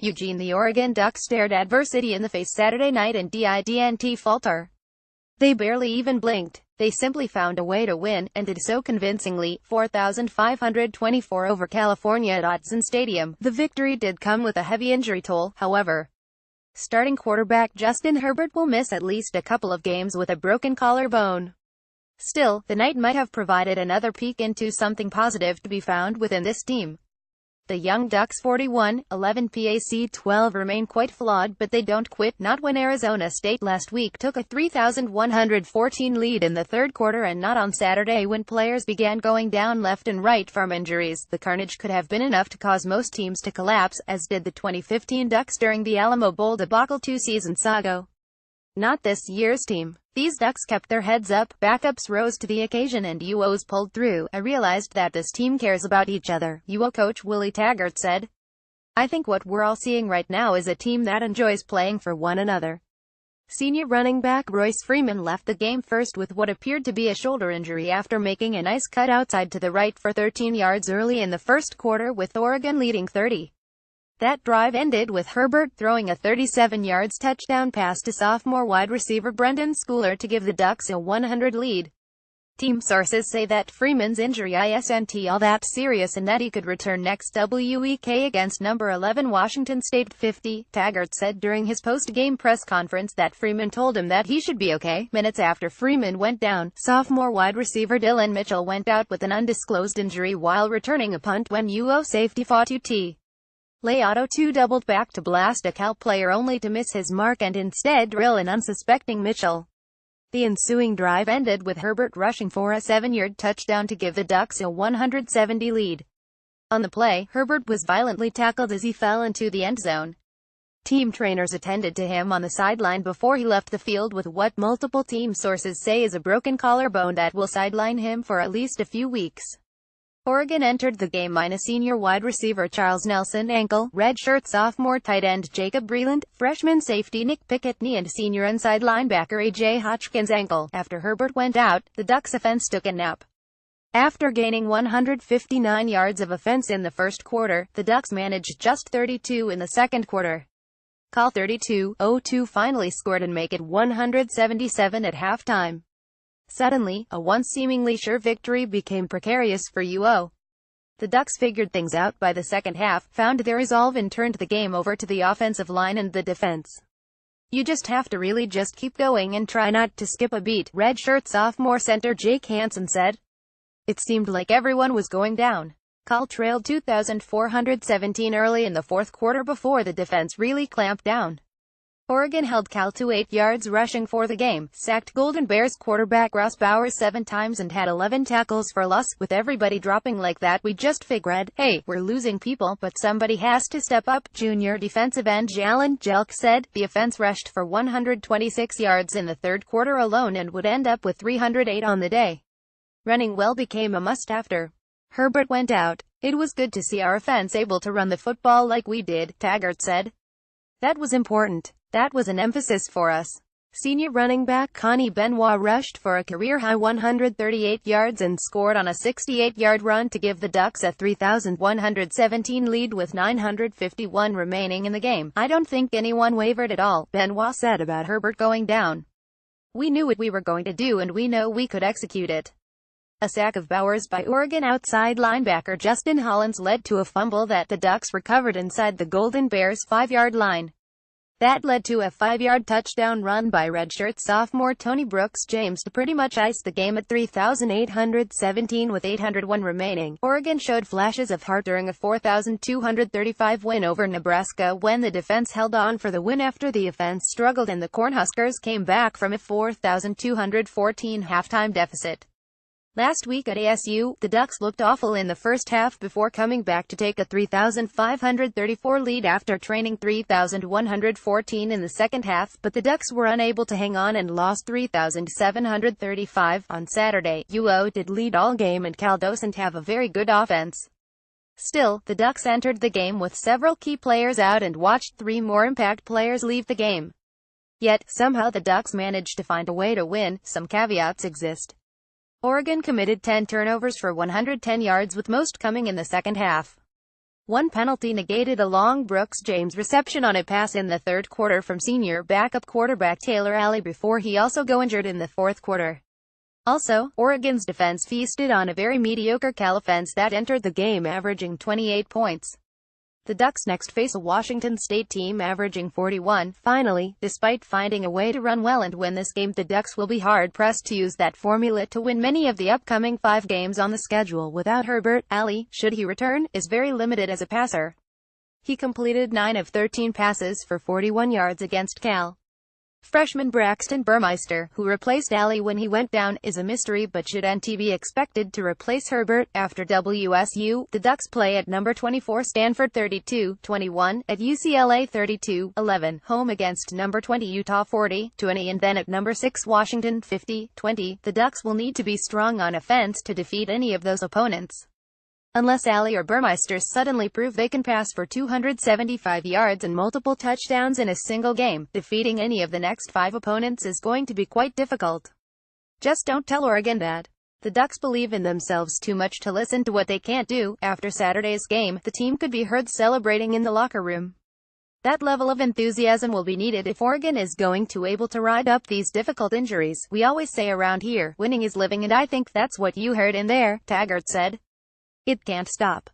EUGENE The Oregon Ducks stared adversity in the face Saturday night in didnt falter. They barely even blinked. They simply found a way to win, and did so convincingly, 4,524 over California at Autzen Stadium. The victory did come with a heavy injury toll, however. Starting quarterback Justin Herbert will miss at least a couple of games with a broken collarbone. Still, the night might have provided another peek into something positive to be found within this team. The young Ducks 41-11 Pac-12 remain quite flawed, but they don't quit, not when Arizona State last week took a 3,114 lead in the third quarter, and not on Saturday when players began going down left and right from injuries. The carnage could have been enough to cause most teams to collapse, as did the 2015 Ducks during the Alamo Bowl debacle 2 seasons ago. Not this year's team. These Ducks kept their heads up, backups rose to the occasion, and UOs pulled through. I realized that this team cares about each other, UO coach Willie Taggart said. I think what we're all seeing right now is a team that enjoys playing for one another. Senior running back Royce Freeman left the game first with what appeared to be a shoulder injury after making a nice cut outside to the right for 13 yards early in the first quarter, with Oregon leading 30. That drive ended with Herbert throwing a 37-yard touchdown pass to sophomore wide receiver Brendan Schooler to give the Ducks a 100 lead. Team sources say that Freeman's injury isn't all that serious and that he could return next week against number 11 Washington State 50. Taggart said during his post-game press conference that Freeman told him that he should be okay. Minutes after Freeman went down, sophomore wide receiver Dylan Mitchell went out with an undisclosed injury while returning a punt when UO safety Fatu Auto 2 doubled back to blast a Cal player only to miss his mark and instead drill an unsuspecting Mitchell. The ensuing drive ended with Herbert rushing for a 7-yard touchdown to give the Ducks a 170 lead. On the play, Herbert was violently tackled as he fell into the end zone. Team trainers attended to him on the sideline before he left the field with what multiple team sources say is a broken collarbone that will sideline him for at least a few weeks. Oregon entered the game minus senior wide receiver Charles Nelson ankle, redshirt sophomore tight end Jacob Breland, freshman safety Nick Pickett knee, and senior inside linebacker A.J. Hotchkiss ankle. After Herbert went out, the Ducks offense took a nap. After gaining 159 yards of offense in the first quarter, the Ducks managed just 32 in the second quarter. Cal 32-02 finally scored and make it 177 at halftime. Suddenly, a once seemingly sure victory became precarious for UO. The Ducks figured things out by the second half, found their resolve, and turned the game over to the offensive line and the defense. You just have to really just keep going and try not to skip a beat, redshirt sophomore center Jake Hansen said. It seemed like everyone was going down. Cal trailed 2,417 early in the fourth quarter before the defense really clamped down. Oregon held Cal to 8 yards rushing for the game, sacked Golden Bears quarterback Ross Bowers 7 times, and had 11 tackles for loss. With everybody dropping like that, we just figured, hey, we're losing people, but somebody has to step up, junior defensive end Jalen Jelk said. The offense rushed for 126 yards in the third quarter alone and would end up with 308 on the day. Running well became a must after Herbert went out. It was good to see our offense able to run the football like we did, Taggart said. That was important. That was an emphasis for us. Senior running back Connie Benoit rushed for a career-high 138 yards and scored on a 68-yard run to give the Ducks a 3,117 lead with 951 remaining in the game. I don't think anyone wavered at all, Benoit said about Herbert going down. We knew what we were going to do and we know we could execute it. A sack of Bowers by Oregon outside linebacker Justin Hollins led to a fumble that the Ducks recovered inside the Golden Bears' 5-yard line. That led to a 5-yard touchdown run by redshirt sophomore Tony Brooks James to pretty much ice the game at 3,817 with 801 remaining. Oregon showed flashes of heart during a 4,235 win over Nebraska when the defense held on for the win after the offense struggled and the Cornhuskers came back from a 4,214 halftime deficit. Last week at ASU, the Ducks looked awful in the first half before coming back to take a 3,534 lead after trailing 3,114 in the second half, but the Ducks were unable to hang on and lost 3,735. On Saturday, UO did lead all game and Cal doesn't have a very good offense. Still, the Ducks entered the game with several key players out and watched 3 more impact players leave the game. Yet, somehow the Ducks managed to find a way to win. Some caveats exist. Oregon committed 10 turnovers for 110 yards, with most coming in the second half. One penalty negated a long Brooks James reception on a pass in the third quarter from senior backup quarterback Taylor Alley before he also got injured in the fourth quarter. Also, Oregon's defense feasted on a very mediocre Cal offense that entered the game averaging 28 points. The Ducks next face a Washington State team averaging 41. Finally, despite finding a way to run well and win this game, the Ducks will be hard-pressed to use that formula to win many of the upcoming 5 games on the schedule without Herbert. Alley, should he return, is very limited as a passer. He completed 9 of 13 passes for 41 yards against Cal. Freshman Braxton Burmeister, who replaced Alley when he went down, is a mystery, but should NT be expected to replace Herbert after WSU? The Ducks play at number 24 Stanford 32-21, at UCLA 32-11, home against number 20 Utah 40-20, and then at number 6 Washington 50-20. The Ducks will need to be strong on offense to defeat any of those opponents. Unless Alley or Burmeister suddenly prove they can pass for 275 yards and multiple touchdowns in a single game, defeating any of the next 5 opponents is going to be quite difficult. Just don't tell Oregon that. The Ducks believe in themselves too much to listen to what they can't do. After Saturday's game, the team could be heard celebrating in the locker room. That level of enthusiasm will be needed if Oregon is going to able to ride up these difficult injuries. We always say around here, winning is living, and I think that's what you heard in there, Taggart said. It can't stop.